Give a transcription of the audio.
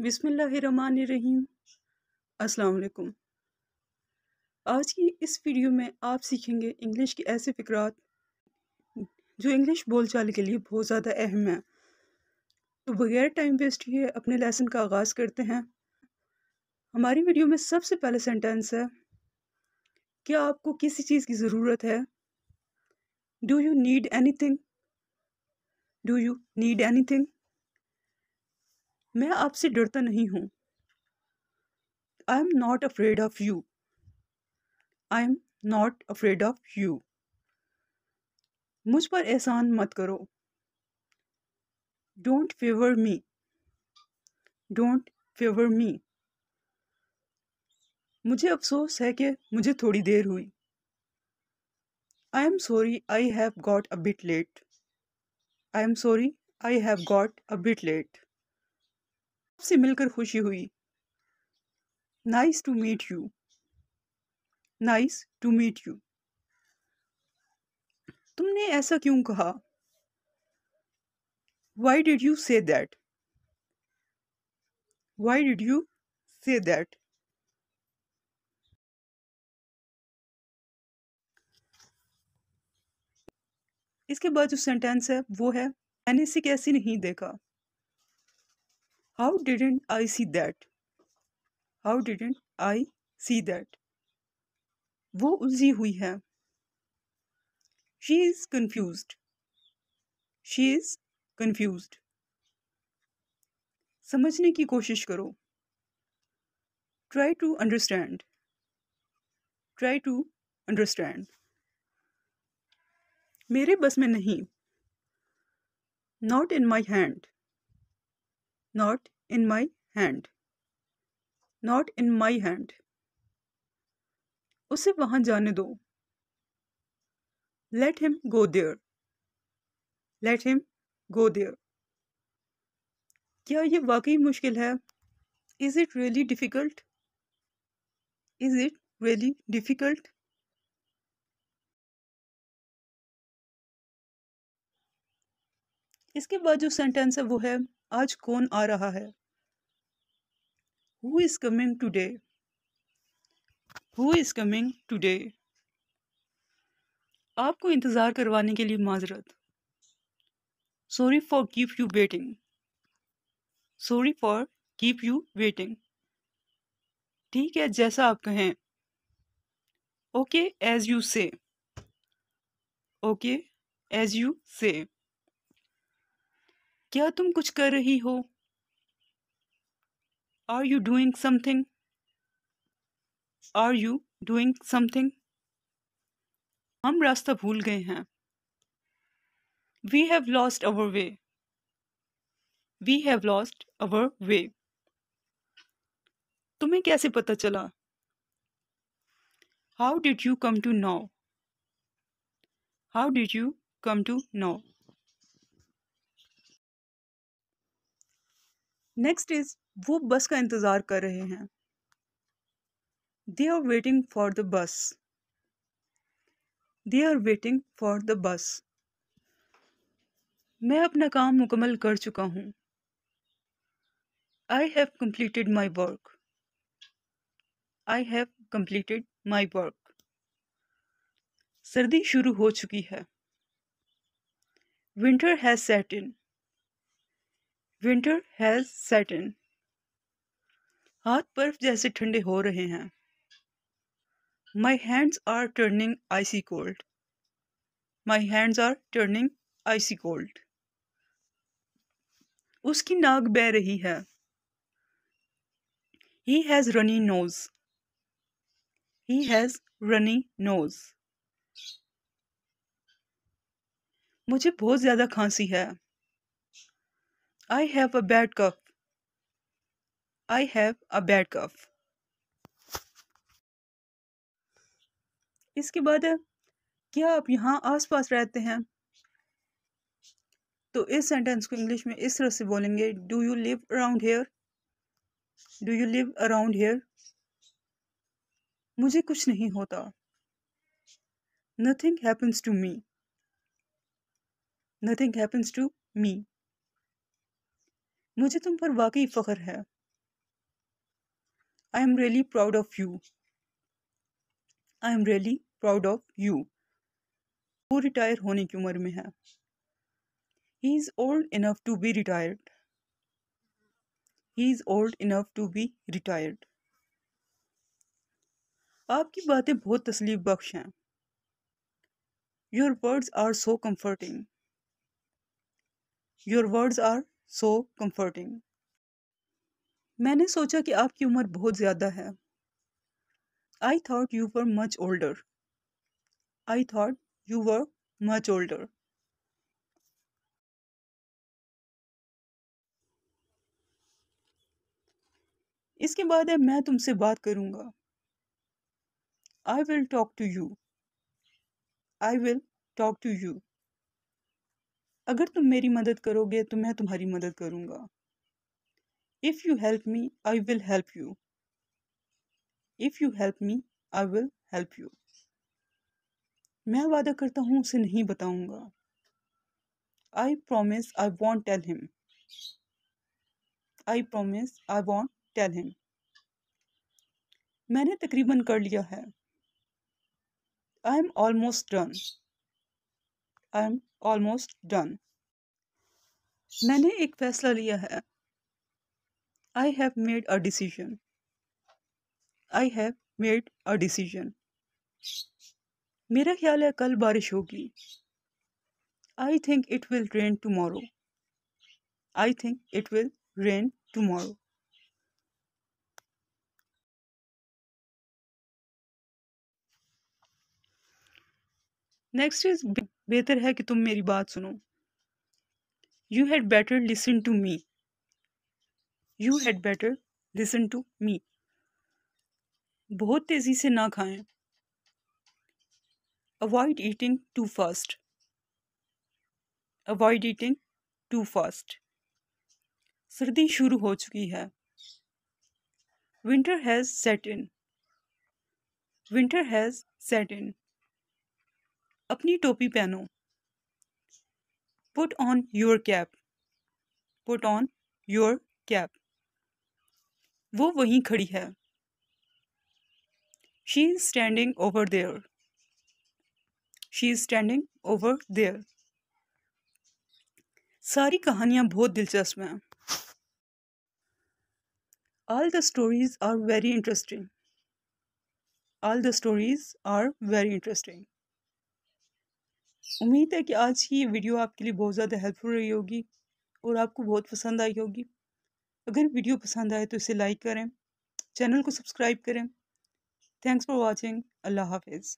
बिस्मिल्लाहिर्रहमानिर्रहीम। अस्सलाम वालेकुम। आज की इस वीडियो में आप सीखेंगे इंग्लिश के ऐसे फ़िक़रात जो इंग्लिश बोलचाल के लिए बहुत ज़्यादा अहम है। तो बगैर टाइम वेस्ट किए अपने लेसन का आगाज़ करते हैं। हमारी वीडियो में सबसे पहले सेंटेंस है, क्या आपको किसी चीज़ की ज़रूरत है? Do you need anything? Do you need anything? मैं आपसे डरता नहीं हूँ। I am not afraid of you. I am not afraid of you. मुझ पर एहसान मत करो। Don't favour me. Don't favour me. मुझे अफसोस है कि मुझे थोड़ी देर हुई। I am sorry I have got a bit late. I am sorry I have got a bit late. आपसे मिलकर खुशी हुई। Nice to meet you. Nice to meet you. तुमने ऐसा क्यों कहा? Why did you say that? Why did you say that? इसके बाद जो सेंटेंस है वो है, मैंने इसे कैसे नहीं देखा। How didn't I see that? How didn't I see that? वो उलझी हुई है। She is confused. She is confused. समझने की कोशिश करो। Try to understand. Try to understand. मेरे बस में नहीं। Not in my hand. Not in my hand. Not in my hand. उसे वहां जाने दो। Let him go there. Let him go there. क्या ये वाकई मुश्किल है? Is it really difficult? Is it really difficult? इसके बाद जो सेंटेंस है वो है, आज कौन आ रहा है? Who is coming today? Who is coming today? आपको इंतजार करवाने के लिए माजरत। Sorry for keep you waiting. Sorry for keep you waiting. ठीक है, जैसा आप कहें। Okay as you say. Okay as you say. क्या तुम कुछ कर रही हो? Are you doing something? Are you doing something? हम रास्ता भूल गए हैं। We have lost our way. We have lost our वे। तुम्हें कैसे पता चला? How did you come to know? How did you come to know? Next is, वो बस का इंतजार कर रहे हैं। They are waiting for the bus. They are waiting for the bus. मैं अपना काम मुकम्मल कर चुका हूँ। I have completed my work. I have completed my work. सर्दी शुरू हो चुकी है। Winter has set in. Winter has set in. हाथ बर्फ जैसे ठंडे हो रहे हैं। My hands are turning icy cold. My hands are turning icy cold. उसकी नाक बह रही है। He has runny nose. He has runny nose. मुझे बहुत ज्यादा खांसी है। I have a bad cough. I have a bad cough. इसके बाद है, क्या आप यहाँ आसपास रहते हैं? तो इस सेंटेंस को इंग्लिश में इस तरह से बोलेंगे, do you live around hair? Do you live around hair? मुझे कुछ नहीं होता। Nothing happens to me. Nothing happens to me. मुझे तुम पर वाकई फख्र है। I am really proud of you. I am really proud of you. वो रिटायर होने की उम्र में है। He is old enough to be retired. He is old enough to be retired. आपकी बातें बहुत तसलीफ बख्श हैं। Your words are so comforting. Your words are so comforting. मैंने सोचा कि आपकी उम्र बहुत ज़्यादा है। I thought you were much older. I thought you were much older. इसके बाद है मैं तुमसे बात करूंगा। I will talk to you. I will talk to you. अगर तुम मेरी मदद करोगे तो मैं तुम्हारी मदद करूंगा। If you help me I will help you. If you help me I will help you. मैं वादा करता हूँ उसे नहीं बताऊंगा। I promise I won't tell him. I promise I won't tell him. मैंने तकरीबन कर लिया है। I am almost done. I am almost done. मैंने एक फैसला लिया है। I have made a decision. I have made a decision. मेरा ख्याल है कल बारिश होगी। I think it will rain tomorrow. I think it will rain tomorrow. Next is बेहतर है कि तुम मेरी बात सुनो। You had better listen to me. You had better listen to me. बहुत तेजी से ना खाएं। Avoid eating too fast. Avoid eating too fast. सर्दी शुरू हो चुकी है। Winter has set in. Winter has set in. अपनी टोपी पहनो। Put on your cap. Put on your cap. वो वहीं खड़ी है। She is standing over there. She is standing over there. सारी कहानियां बहुत दिलचस्प हैं। All the stories are very interesting. All the stories are very interesting. उम्मीद है कि आज की ये वीडियो आपके लिए बहुत ज़्यादा हेल्पफुल रही होगी और आपको बहुत पसंद आई होगी। अगर वीडियो पसंद आए तो इसे लाइक करें, चैनल को सब्सक्राइब करें। Thanks for watching. अल्लाह हाफिज़।